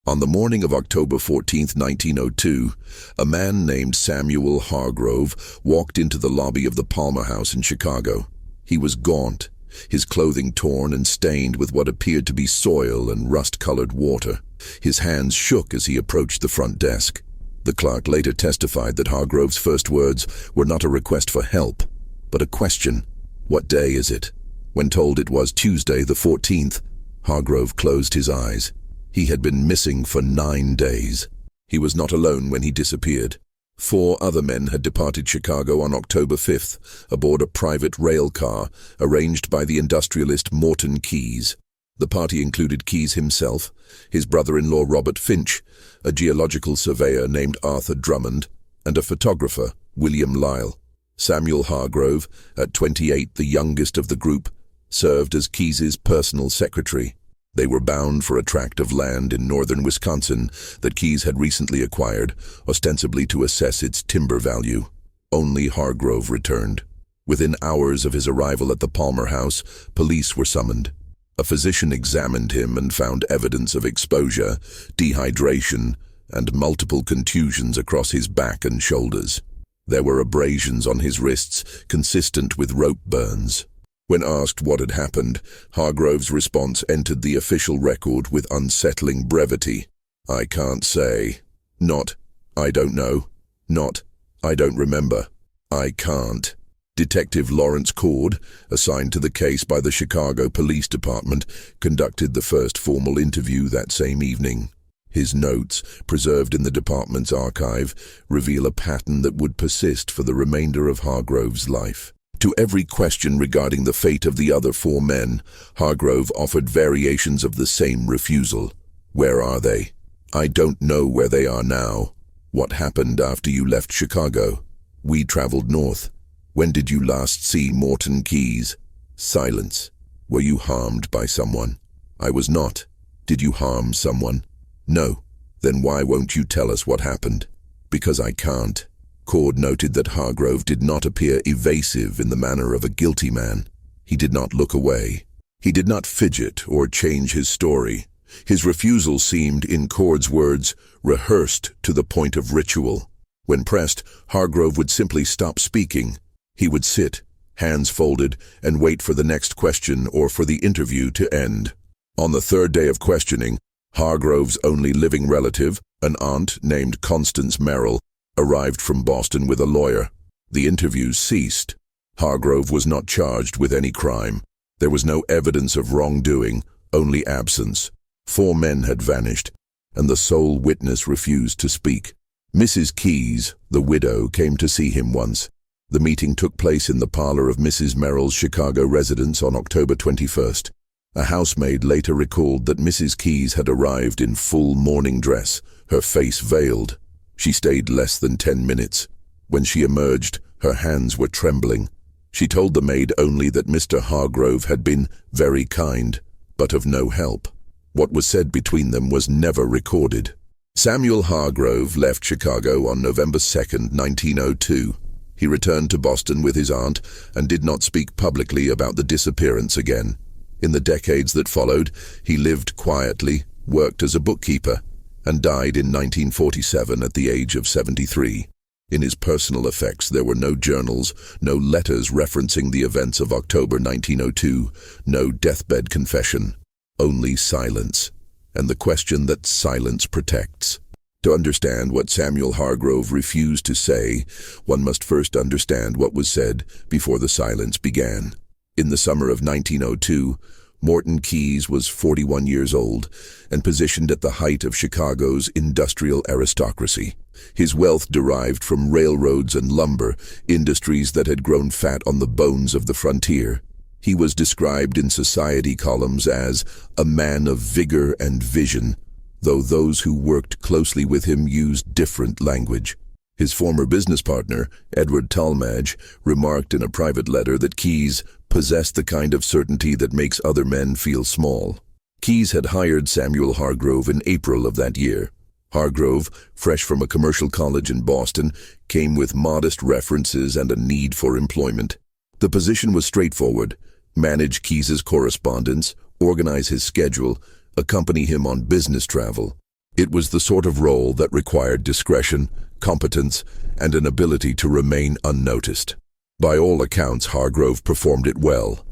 On the morning of October 14th, 1902, a man named Samuel Hargrove walked into the lobby of the Palmer House in Chicago. He was gaunt, his clothing torn and stained with what appeared to be soil and rust-colored water. His hands shook as he approached the front desk. The clerk later testified that Hargrove's first words were not a request for help, but a question: "What day is it?" When told it was Tuesday the 14th, Hargrove closed his eyes. He had been missing for 9 days. He was not alone when he disappeared. 4 other men had departed Chicago on October 5th aboard a private rail car arranged by the industrialist Morton Keyes. The party included Keyes himself, his brother-in-law Robert Finch, a geological surveyor named Arthur Drummond, and a photographer, William Lyle. Samuel Hargrove, at 28 the youngest of the group, served as Keyes's personal secretary. They were bound for a tract of land in northern Wisconsin that Keyes had recently acquired, ostensibly to assess its timber value. Only Hargrove returned. Within hours of his arrival at the Palmer House, police were summoned. A physician examined him and found evidence of exposure, dehydration, and multiple contusions across his back and shoulders. There were abrasions on his wrists, consistent with rope burns. When asked what had happened, Hargrove's response entered the official record with unsettling brevity. "I can't say." Not, "I don't know." Not, "I don't remember." "I can't." Detective Lawrence Cord, assigned to the case by the Chicago Police Department, conducted the first formal interview that same evening. His notes, preserved in the department's archive, reveal a pattern that would persist for the remainder of Hargrove's life. To every question regarding the fate of the other 4 men, Hargrove offered variations of the same refusal. "Where are they?" "I don't know where they are now." "What happened after you left Chicago?" "We traveled north." "When did you last see Morton Keyes?" Silence. "Were you harmed by someone?" "I was not." "Did you harm someone?" "No." "Then why won't you tell us what happened?" "Because I can't." Cord noted that Hargrove did not appear evasive in the manner of a guilty man. He did not look away. He did not fidget or change his story. His refusal seemed, in Cord's words, rehearsed to the point of ritual. When pressed, Hargrove would simply stop speaking. He would sit, hands folded, and wait for the next question or for the interview to end. On the 3rd day of questioning, Hargrove's only living relative, an aunt named Constance Merrill, arrived from Boston with a lawyer. The interviews ceased. Hargrove was not charged with any crime. There was no evidence of wrongdoing, only absence. 4 men had vanished, and the sole witness refused to speak. Mrs. Keyes, the widow, came to see him once. The meeting took place in the parlor of Mrs. Merrill's Chicago residence on October 21st. A housemaid later recalled that Mrs. Keyes had arrived in full morning dress, her face veiled. She stayed less than 10 minutes. When she emerged, her hands were trembling. She told the maid only that Mr. Hargrove had been very kind, but of no help. What was said between them was never recorded. Samuel Hargrove left Chicago on November 2nd, 1902. He returned to Boston with his aunt and did not speak publicly about the disappearance again. In the decades that followed, he lived quietly, worked as a bookkeeper, and died in 1947 at the age of 73. In his personal effects, there were no journals, no letters referencing the events of October 1902, no deathbed confession, only silence, and the question that silence protects. To understand what Samuel Hargrove refused to say, one must first understand what was said before the silence began. In the summer of 1902, Morton Keyes was 41 years old and positioned at the height of Chicago's industrial aristocracy. His wealth derived from railroads and lumber, industries that had grown fat on the bones of the frontier. He was described in society columns as a man of vigor and vision, though those who worked closely with him used different language. His former business partner, Edward Talmadge, remarked in a private letter that Keyes possessed the kind of certainty that makes other men feel small. Keyes had hired Samuel Hargrove in April of that year. Hargrove, fresh from a commercial college in Boston, came with modest references and a need for employment. The position was straightforward: manage Keyes's correspondence, organize his schedule, accompany him on business travel. It was the sort of role that required discretion, competence, and an ability to remain unnoticed. By all accounts, Hargrove performed it well.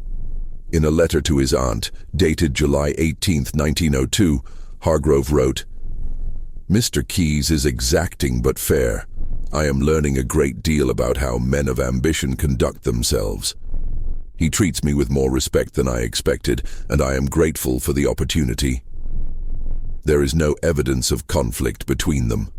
In a letter to his aunt, dated July 18th, 1902, Hargrove wrote, "Mr. Keyes is exacting but fair. I am learning a great deal about how men of ambition conduct themselves. He treats me with more respect than I expected, and I am grateful for the opportunity. There is no evidence of conflict between them."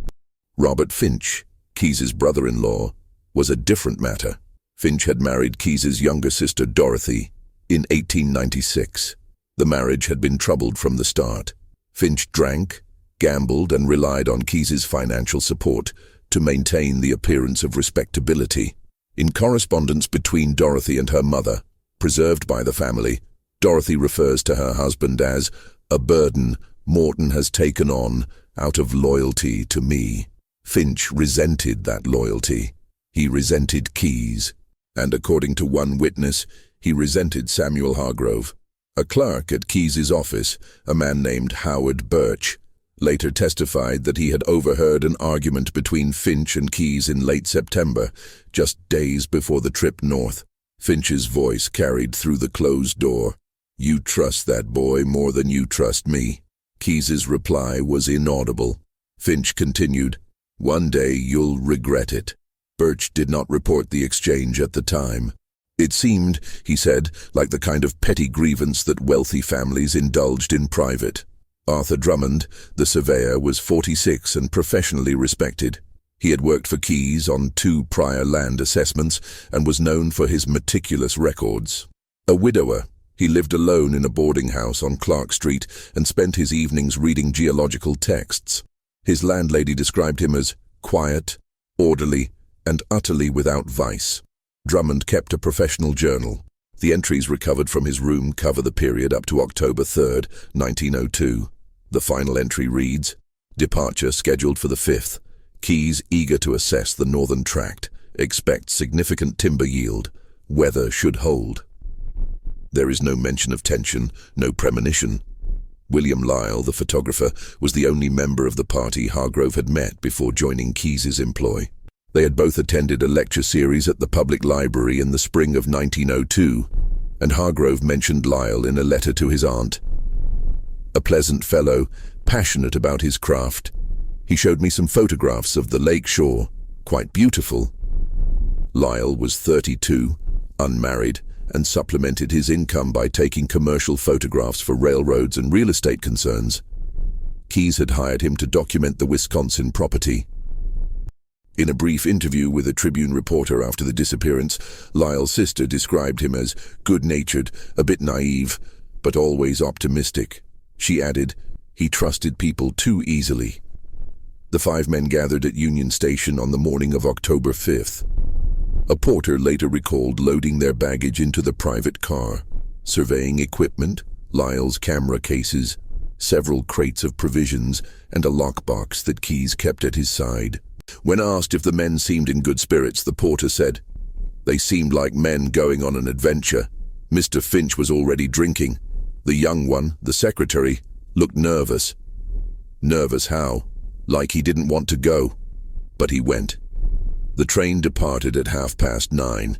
Robert Finch, Keyes's brother-in-law, was a different matter. Finch had married Keyes's younger sister Dorothy in 1896. The marriage had been troubled from the start. Finch drank, gambled, and relied on Keyes's financial support to maintain the appearance of respectability. In correspondence between Dorothy and her mother, preserved by the family, Dorothy refers to her husband as a burden Morton has taken on out of loyalty to me. Finch resented that loyalty. He resented Keyes, and according to one witness, he resented Samuel Hargrove. A clerk at Keyes's office, a man named Howard Birch, later testified that he had overheard an argument between Finch and Keyes in late September, just days before the trip north. Finch's voice carried through the closed door. "You trust that boy more than you trust me." Keyes's reply was inaudible. Finch continued, "One day you'll regret it." Birch did not report the exchange at the time. It seemed, he said, like the kind of petty grievance that wealthy families indulged in private. Arthur Drummond, the surveyor, was 46 and professionally respected. He had worked for Keyes on 2 prior land assessments and was known for his meticulous records. A widower, he lived alone in a boarding house on Clark Street and spent his evenings reading geological texts. His landlady described him as quiet, orderly, and utterly without vice. Drummond kept a professional journal. The entries recovered from his room cover the period up to October 3rd, 1902. The final entry reads, "Departure scheduled for the 5th. Keyes eager to assess the northern tract. Expect significant timber yield. Weather should hold." There is no mention of tension, no premonition. William Lyle, the photographer, was the only member of the party Hargrove had met before joining Keyes's employ. They had both attended a lecture series at the public library in the spring of 1902, and Hargrove mentioned Lyle in a letter to his aunt. "A pleasant fellow, passionate about his craft. He showed me some photographs of the lake shore, quite beautiful." Lyle was 32, unmarried, and supplemented his income by taking commercial photographs for railroads and real estate concerns. Keyes had hired him to document the Wisconsin property. In a brief interview with a Tribune reporter after the disappearance, Lyle's sister described him as good-natured, a bit naive, but always optimistic. She added, "He trusted people too easily." The 5 men gathered at Union Station on the morning of October 5th. A porter later recalled loading their baggage into the private car, surveying equipment, Lyle's camera cases, several crates of provisions, and a lockbox that Keyes kept at his side. When asked if the men seemed in good spirits, the porter said, "They seemed like men going on an adventure. Mr. Finch was already drinking. The young one, the secretary, looked nervous." Nervous how? Like he didn't want to go. But he went. The train departed at 9:30.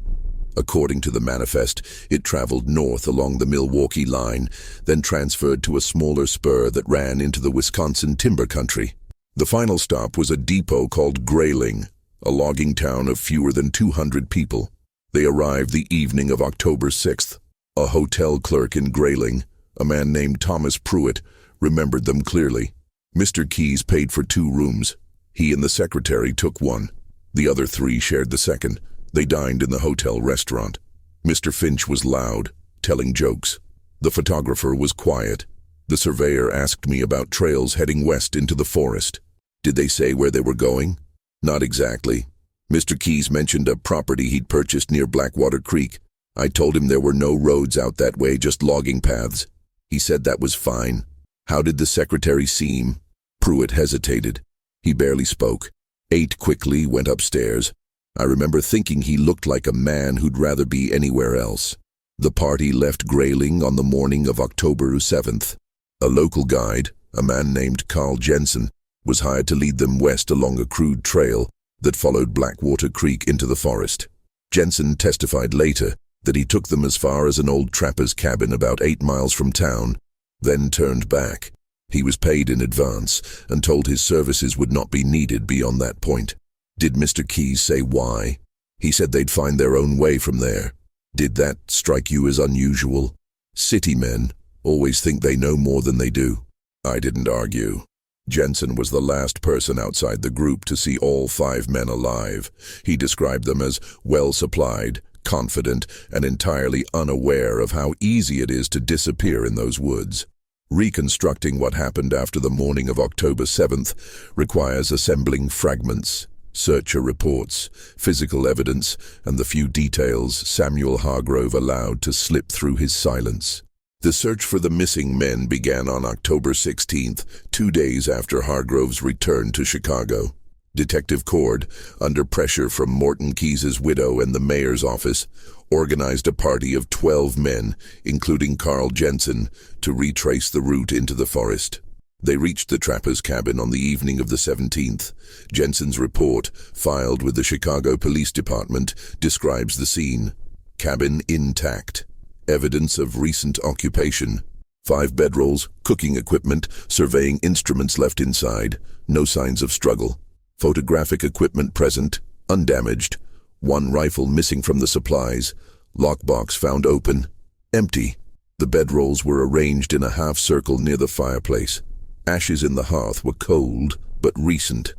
According to the manifest, it traveled north along the Milwaukee line, then transferred to a smaller spur that ran into the Wisconsin timber country. The final stop was a depot called Grayling, a logging town of fewer than 200 people. They arrived the evening of October 6th. A hotel clerk in Grayling, a man named Thomas Pruitt, remembered them clearly. Mr. Keyes paid for 2 rooms. He and the secretary took one. The other 3 shared the second. They dined in the hotel restaurant. Mr. Finch was loud, telling jokes. The photographer was quiet. The surveyor asked me about trails heading west into the forest. Did they say where they were going? Not exactly. Mr. Keyes mentioned a property he'd purchased near Blackwater Creek. I told him there were no roads out that way, just logging paths. He said that was fine. How did the secretary seem? Pruitt hesitated. He barely spoke. Ate quickly, went upstairs. I remember thinking he looked like a man who'd rather be anywhere else. The party left Grayling on the morning of October 7th. A local guide, A man named Carl Jensen was hired to lead them west along a crude trail that followed Blackwater Creek into the forest. Jensen testified later that he took them as far as an old trapper's cabin about 8 miles from town, then turned back. He was paid in advance and told his services would not be needed beyond that point. Did Mr. Keyes say why? He said they'd find their own way from there. Did that strike you as unusual? City men always think they know more than they do. I didn't argue. Jensen was the last person outside the group to see all 5 men alive. He described them as well-supplied, confident, and entirely unaware of how easy it is to disappear in those woods. Reconstructing what happened after the morning of October 7th requires assembling fragments, searcher reports, physical evidence, and the few details Samuel Hargrove allowed to slip through his silence. The search for the missing men began on October 16th, 2 days after Hargrove's return to Chicago. Detective Cord, under pressure from Morton Keyes' widow and the mayor's office, organized a party of 12 men, including Carl Jensen, to retrace the route into the forest. They reached the trapper's cabin on the evening of the 17th. Jensen's report, filed with the Chicago Police Department, describes the scene. Cabin intact. Evidence of recent occupation. 5 bedrolls, cooking equipment, surveying instruments left inside. No signs of struggle. Photographic equipment present, undamaged. 1 rifle missing from the supplies. Lockbox found open. Empty. The bedrolls were arranged in a half-circle near the fireplace. Ashes in the hearth were cold, but recent.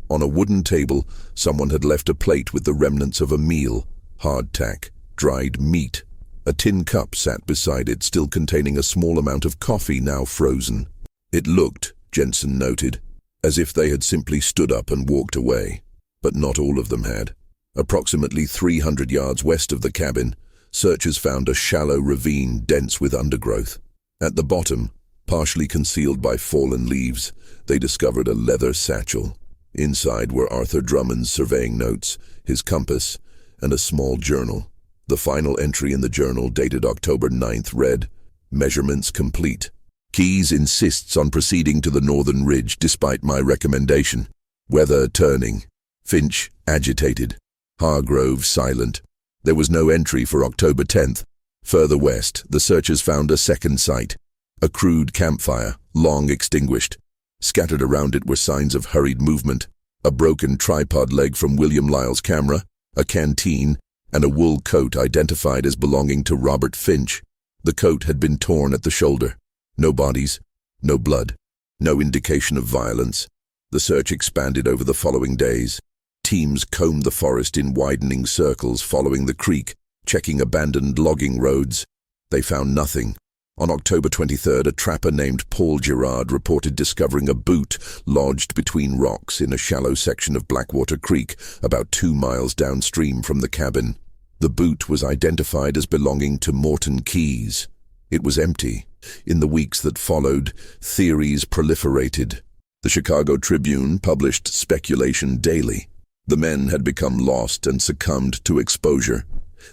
On a wooden table, someone had left a plate with the remnants of a meal. Hardtack, dried meat. A tin cup sat beside it, still containing a small amount of coffee now frozen. It looked, Jensen noted, as if they had simply stood up and walked away. But not all of them had. Approximately 300 yards west of the cabin, searchers found a shallow ravine dense with undergrowth. At the bottom, partially concealed by fallen leaves, they discovered a leather satchel. Inside were Arthur Drummond's surveying notes, his compass, and a small journal. The final entry in the journal, dated October 9th, read, "Measurements complete. Keyes insists on proceeding to the northern ridge despite my recommendation. Weather turning. Finch agitated. Hargrove silent." There was no entry for October 10th. Further west, the searchers found a second site. A crude campfire, long extinguished. Scattered around it were signs of hurried movement. A broken tripod leg from William Lyle's camera, a canteen, and a wool coat identified as belonging to Robert Finch. The coat had been torn at the shoulder. No bodies, no blood, no indication of violence. The search expanded over the following days. Teams combed the forest in widening circles following the creek, checking abandoned logging roads. They found nothing. On October 23rd, a trapper named Paul Girard reported discovering a boot lodged between rocks in a shallow section of Blackwater Creek, about 2 miles downstream from the cabin. The boot was identified as belonging to Morton Keyes. It was empty. In the weeks that followed, theories proliferated. The Chicago Tribune published speculation daily. The men had become lost and succumbed to exposure.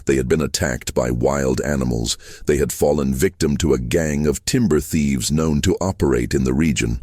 They had been attacked by wild animals. They had fallen victim to a gang of timber thieves known to operate in the region.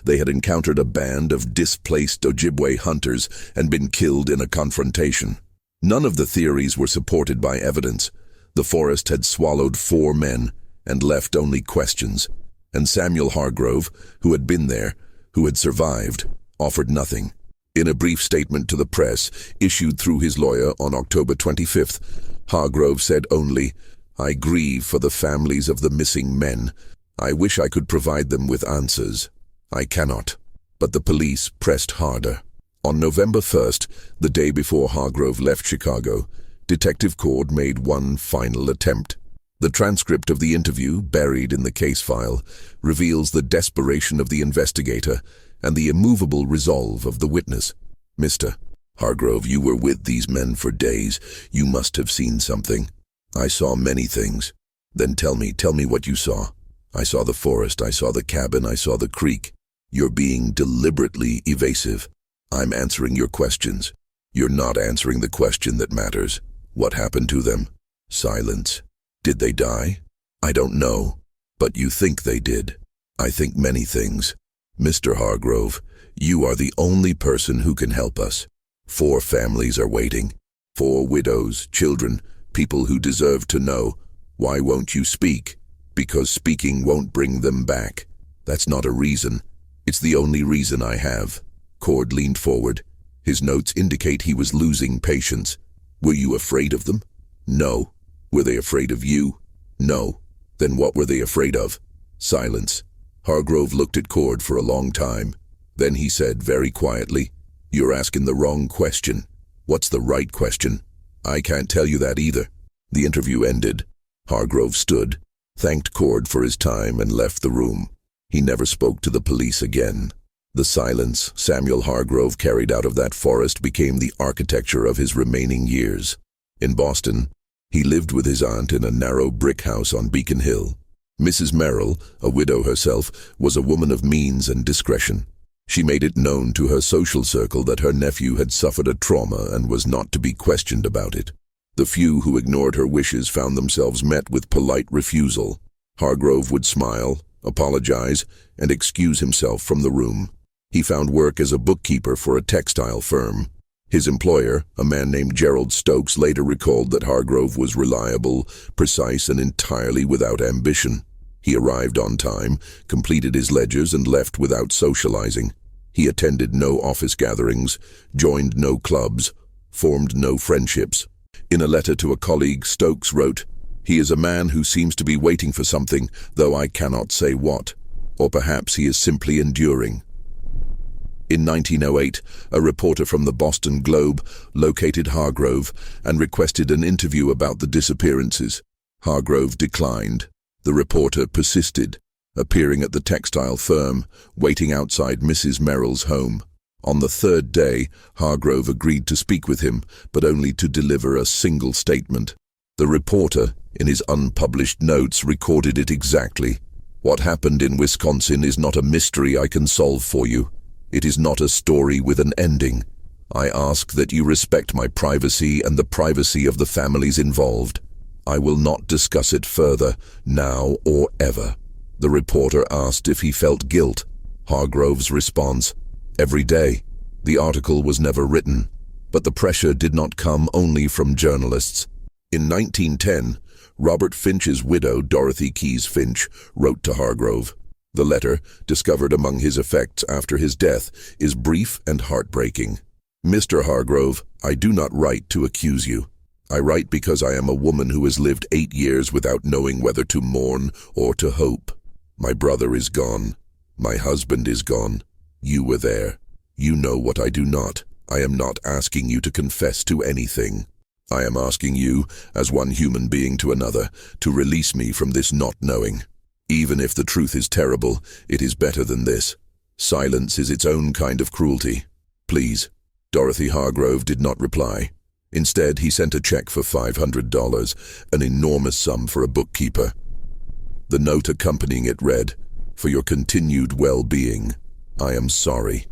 They had encountered a band of displaced Ojibwe hunters and been killed in a confrontation. None of the theories were supported by evidence. The forest had swallowed 4 men and left only questions. And Samuel Hargrove, who had been there, who had survived, offered nothing. In a brief statement to the press, issued through his lawyer on October 25th, Hargrove said only, "I grieve for the families of the missing men. I wish I could provide them with answers. I cannot." But the police pressed harder. On November 1st, the day before Hargrove left Chicago, Detective Cord made one final attempt. The transcript of the interview, buried in the case file, reveals the desperation of the investigator and the immovable resolve of the witness. "Mr. Hargrove, you were with these men for days. You must have seen something." "I saw many things." "Then tell me what you saw." "I saw the forest, I saw the cabin, I saw the creek." "You're being deliberately evasive." "I'm answering your questions." "You're not answering the question that matters. What happened to them?" Silence. "Did they die?" "I don't know." "But you think they did." I think many things. Mr. Hargrove, you are the only person who can help us. 4 families are waiting. 4 widows, children, people who deserve to know. Why won't you speak? Because speaking won't bring them back. That's not a reason. It's the only reason I have. Cord leaned forward. His notes indicate he was losing patience. Were you afraid of them? No. Were they afraid of you? No. Then what were they afraid of? Silence. Hargrove looked at Cord for a long time. Then he said very quietly, "You're asking the wrong question." "What's the right question?" "I can't tell you that either." The interview ended. Hargrove stood, thanked Cord for his time, and left the room. He never spoke to the police again. The silence Samuel Hargrove carried out of that forest became the architecture of his remaining years. In Boston, he lived with his aunt in a narrow brick house on Beacon Hill. Mrs. Merrill, a widow herself, was a woman of means and discretion. She made it known to her social circle that her nephew had suffered a trauma and was not to be questioned about it. The few who ignored her wishes found themselves met with polite refusal. Hargrove would smile, apologize, and excuse himself from the room. He found work as a bookkeeper for a textile firm. His employer, a man named Gerald Stokes, later recalled that Hargrove was reliable, precise, and entirely without ambition. He arrived on time, completed his ledgers, and left without socializing. He attended no office gatherings, joined no clubs, formed no friendships. In a letter to a colleague, Stokes wrote, "He is a man who seems to be waiting for something, though I cannot say what. Or perhaps he is simply enduring." In 1908, a reporter from the Boston Globe located Hargrove and requested an interview about the disappearances. Hargrove declined. The reporter persisted, appearing at the textile firm, waiting outside Mrs. Merrill's home. On the 3rd day, Hargrove agreed to speak with him, but only to deliver a single statement. The reporter, in his unpublished notes, recorded it exactly. "What happened in Wisconsin is not a mystery I can solve for you. It is not a story with an ending. I ask that you respect my privacy and the privacy of the families involved. I will not discuss it further, now or ever." The reporter asked if he felt guilt. Hargrove's response, "Every day." The article was never written, but the pressure did not come only from journalists. In 1910, Robert Finch's widow, Dorothy Keyes Finch, wrote to Hargrove. The letter, discovered among his effects after his death, is brief and heartbreaking. "Mr. Hargrove, I do not write to accuse you. I write because I am a woman who has lived 8 years without knowing whether to mourn or to hope. My brother is gone. My husband is gone. You were there. You know what I do not. I am not asking you to confess to anything. I am asking you, as one human being to another, to release me from this not knowing. Even if the truth is terrible, it is better than this. Silence is its own kind of cruelty. Please." Dorothy Hargrove did not reply. Instead, he sent a check for $500, an enormous sum for a bookkeeper. The note accompanying it read, "For your continued well-being, I am sorry."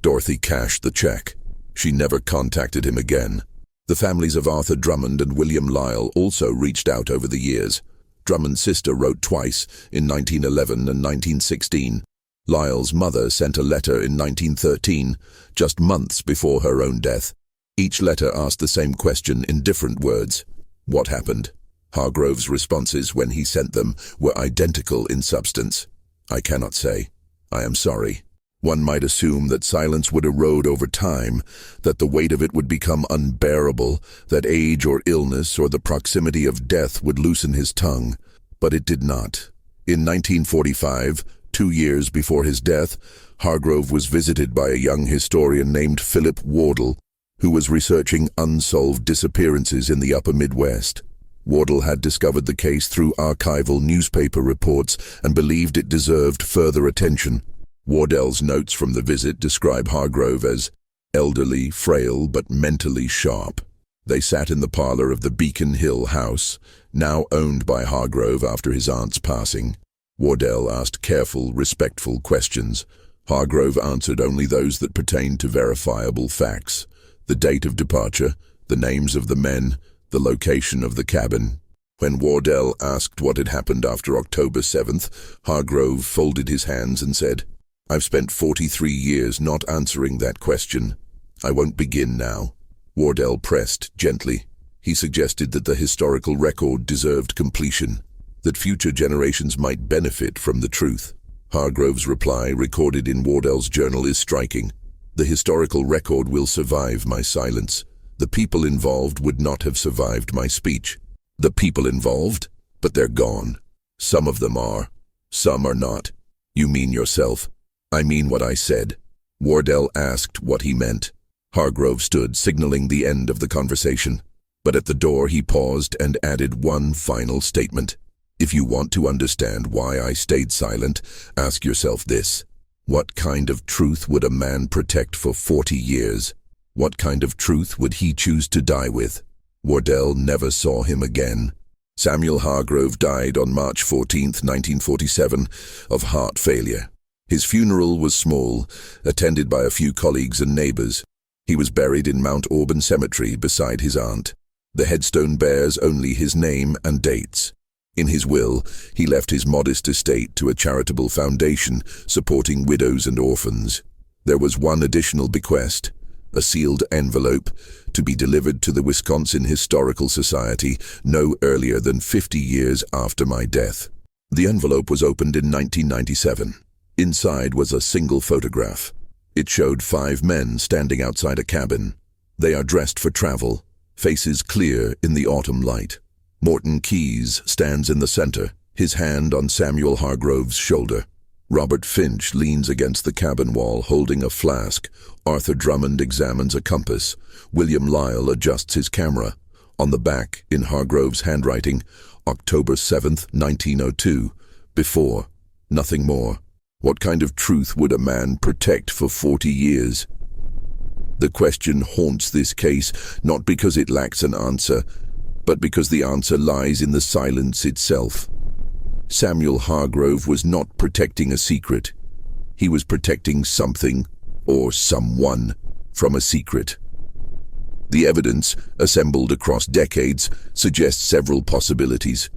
Dorothy cashed the check. She never contacted him again. The families of Arthur Drummond and William Lyle also reached out over the years. Drummond's sister wrote twice, in 1911 and 1916. Lyle's mother sent a letter in 1913, just months before her own death. Each letter asked the same question in different words. What happened? Hargrove's responses when he sent them were identical in substance. "I cannot say. I am sorry." One might assume that silence would erode over time, that the weight of it would become unbearable, that age or illness or the proximity of death would loosen his tongue. But it did not. In 1945, 2 years before his death, Hargrove was visited by a young historian named Philip Wardle, who was researching unsolved disappearances in the upper Midwest. Wardle had discovered the case through archival newspaper reports and believed it deserved further attention. Wardell's notes from the visit describe Hargrove as elderly, frail, but mentally sharp. They sat in the parlor of the Beacon Hill house, now owned by Hargrove after his aunt's passing. Wardell asked careful, respectful questions. Hargrove answered only those that pertained to verifiable facts: the date of departure, the names of the men, the location of the cabin. When Wardell asked what had happened after October 7th, Hargrove folded his hands and said, "I've spent 43 years not answering that question. I won't begin now." Wardell pressed gently. He suggested that the historical record deserved completion, that future generations might benefit from the truth. Hargrove's reply, recorded in Wardell's journal, is striking. "The historical record will survive my silence. The people involved would not have survived my speech." The people involved? But they're gone. Some of them are. Some are not. You mean yourself? I mean what I said. Wardell asked what he meant. Hargrove stood, signaling the end of the conversation. But at the door he paused and added one final statement. "If you want to understand why I stayed silent, ask yourself this. What kind of truth would a man protect for 40 years? What kind of truth would he choose to die with?" Wardell never saw him again. Samuel Hargrove died on March 14th, 1947, of heart failure. His funeral was small, attended by a few colleagues and neighbors. He was buried in Mount Auburn Cemetery beside his aunt. The headstone bears only his name and dates. In his will, he left his modest estate to a charitable foundation supporting widows and orphans. There was one additional bequest, a sealed envelope, to be delivered to the Wisconsin Historical Society no earlier than 50 years after my death. The envelope was opened in 1997. Inside was a single photograph. It showed 5 men standing outside a cabin. They are dressed for travel, faces clear in the autumn light. Morton Keyes stands in the center, his hand on Samuel Hargrove's shoulder. Robert Finch leans against the cabin wall holding a flask. Arthur Drummond examines a compass. William Lyle adjusts his camera. On the back, in Hargrove's handwriting, October 7th, 1902. Before, nothing more. What kind of truth would a man protect for 40 years? The question haunts this case, not because it lacks an answer, but because the answer lies in the silence itself. Samuel Hargrove was not protecting a secret. He was protecting something, or someone, from a secret. The evidence, assembled across decades, suggests several possibilities.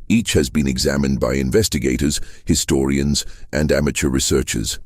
Each has been examined by investigators, historians, and amateur researchers.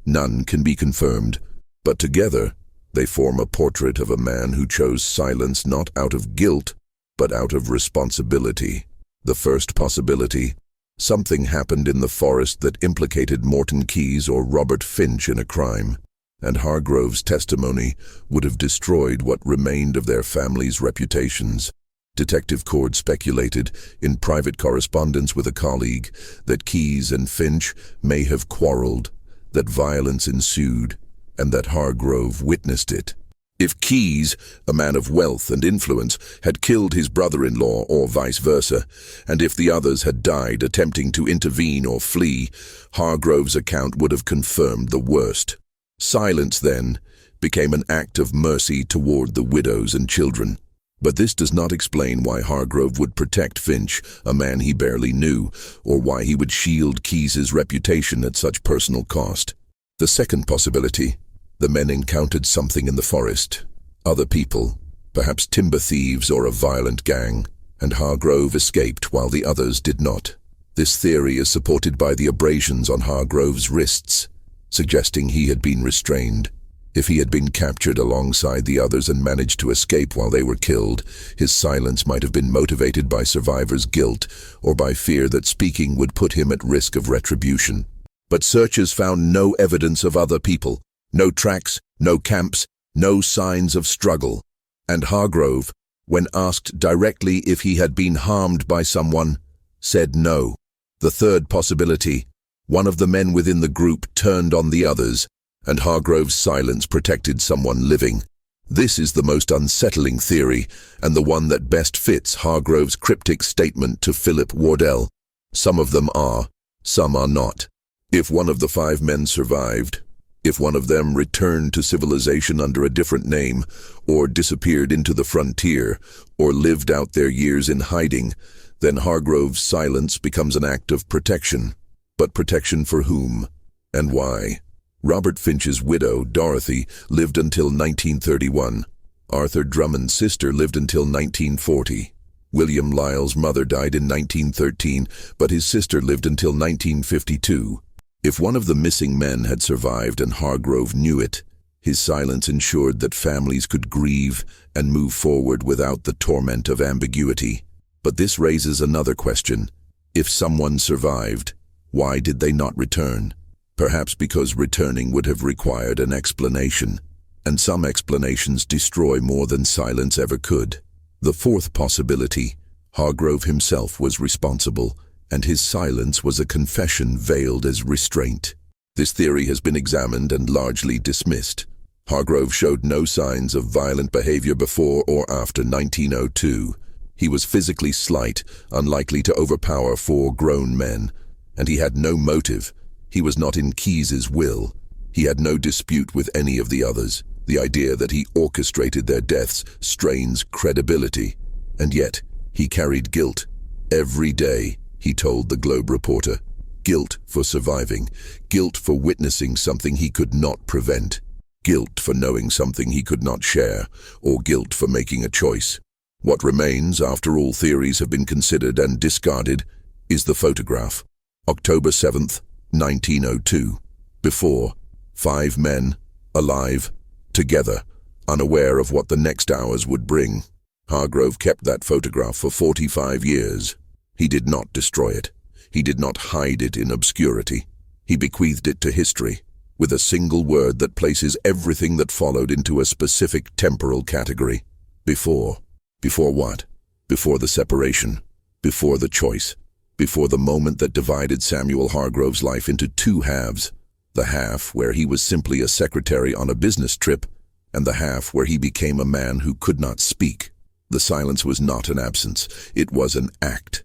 None can be confirmed, but together they form a portrait of a man who chose silence not out of guilt, but out of responsibility. The first possibility: something happened in the forest that implicated Morton Keyes or Robert Finch in a crime, and Hargrove's testimony would have destroyed what remained of their families' reputations. Detective Cord speculated, in private correspondence with a colleague, that Keyes and Finch may have quarreled, that violence ensued, and that Hargrove witnessed it. If Keyes, a man of wealth and influence, had killed his brother-in-law or vice versa, and if the others had died attempting to intervene or flee, Hargrove's account would have confirmed the worst. Silence, then, became an act of mercy toward the widows and children. But this does not explain why Hargrove would protect Finch, a man he barely knew, or why he would shield Keyes's reputation at such personal cost. The second possibility: the men encountered something in the forest. Other people, perhaps timber thieves or a violent gang, and Hargrove escaped while the others did not. This theory is supported by the abrasions on Hargrove's wrists, suggesting he had been restrained. If he had been captured alongside the others and managed to escape while they were killed, his silence might have been motivated by survivors' guilt or by fear that speaking would put him at risk of retribution. But searchers found no evidence of other people. No tracks, no camps, no signs of struggle. And Hargrove, when asked directly if he had been harmed by someone, said no. The third possibility: one of the men within the group turned on the others, and Hargrove's silence protected someone living. This is the most unsettling theory, and the one that best fits Hargrove's cryptic statement to Philip Wardell. Some of them are, some are not. If one of the 5 men survived, if one of them returned to civilization under a different name, or disappeared into the frontier, or lived out their years in hiding, then Hargrove's silence becomes an act of protection. But protection for whom? And why? Robert Finch's widow, Dorothy, lived until 1931. Arthur Drummond's sister lived until 1940. William Lyle's mother died in 1913, but his sister lived until 1952. If one of the missing men had survived and Hargrove knew it, his silence ensured that families could grieve and move forward without the torment of ambiguity. But this raises another question. If someone survived, why did they not return? Perhaps because returning would have required an explanation, and some explanations destroy more than silence ever could. The fourth possibility, Hargrove himself was responsible, and his silence was a confession veiled as restraint. This theory has been examined and largely dismissed. Hargrove showed no signs of violent behavior before or after 1902. He was physically slight, unlikely to overpower 4 grown men, and he had no motive. He was not in Keyes's will. He had no dispute with any of the others. The idea that he orchestrated their deaths strains credibility. And yet, he carried guilt. Every day, he told the Globe reporter. Guilt for surviving. Guilt for witnessing something he could not prevent. Guilt for knowing something he could not share, or guilt for making a choice. What remains, after all theories have been considered and discarded, is the photograph. October 7th, 1902. Before, 5 men, alive, together, unaware of what the next hours would bring. Hargrove kept that photograph for 45 years. He did not destroy it. He did not hide it in obscurity. He bequeathed it to history, with a single word that places everything that followed into a specific temporal category. Before. Before what? Before the separation. Before the choice. Before the moment that divided Samuel Hargrove's life into 2 halves. The half where he was simply a secretary on a business trip, and the half where he became a man who could not speak. The silence was not an absence. It was an act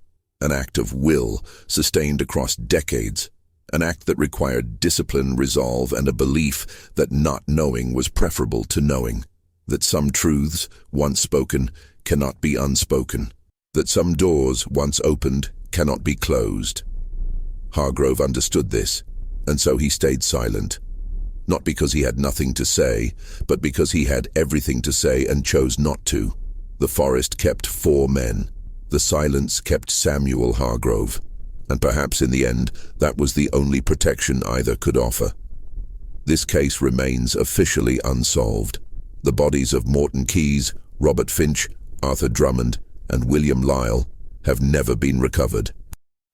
of will, sustained across decades. An act that required discipline, resolve, and a belief that not knowing was preferable to knowing. That some truths, once spoken, cannot be unspoken. That some doors, once opened, cannot be closed. Hargrove understood this, and so he stayed silent. Not because he had nothing to say, but because he had everything to say and chose not to. The forest kept 4 men. The silence kept Samuel Hargrove. And perhaps in the end, that was the only protection either could offer. This case remains officially unsolved. The bodies of Morton Keyes, Robert Finch, Arthur Drummond, and William Lyle have never been recovered.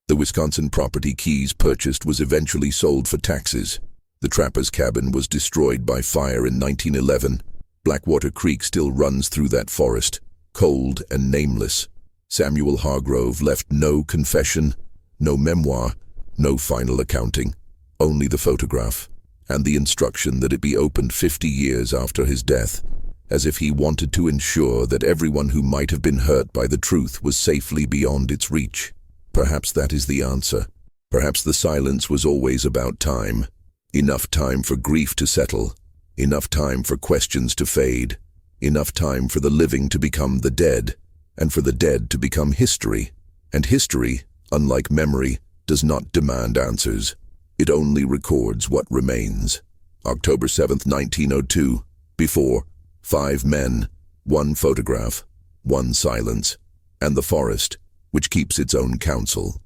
The Wisconsin property Keyes purchased was eventually sold for taxes. The trapper's cabin was destroyed by fire in 1911. Blackwater Creek still runs through that forest, cold and nameless. Samuel Hargrove left no confession, no memoir, no final accounting, only the photograph, and the instruction that it be opened 50 years after his death, as if he wanted to ensure that everyone who might have been hurt by the truth was safely beyond its reach. Perhaps that is the answer. Perhaps the silence was always about time. Enough time for grief to settle, enough time for questions to fade, enough time for the living to become the dead, and for the dead to become history. And history, unlike memory, does not demand answers. It only records what remains. October 7th, 1902. Before, 5 men, 1 photograph, 1 silence, and the forest, which keeps its own counsel.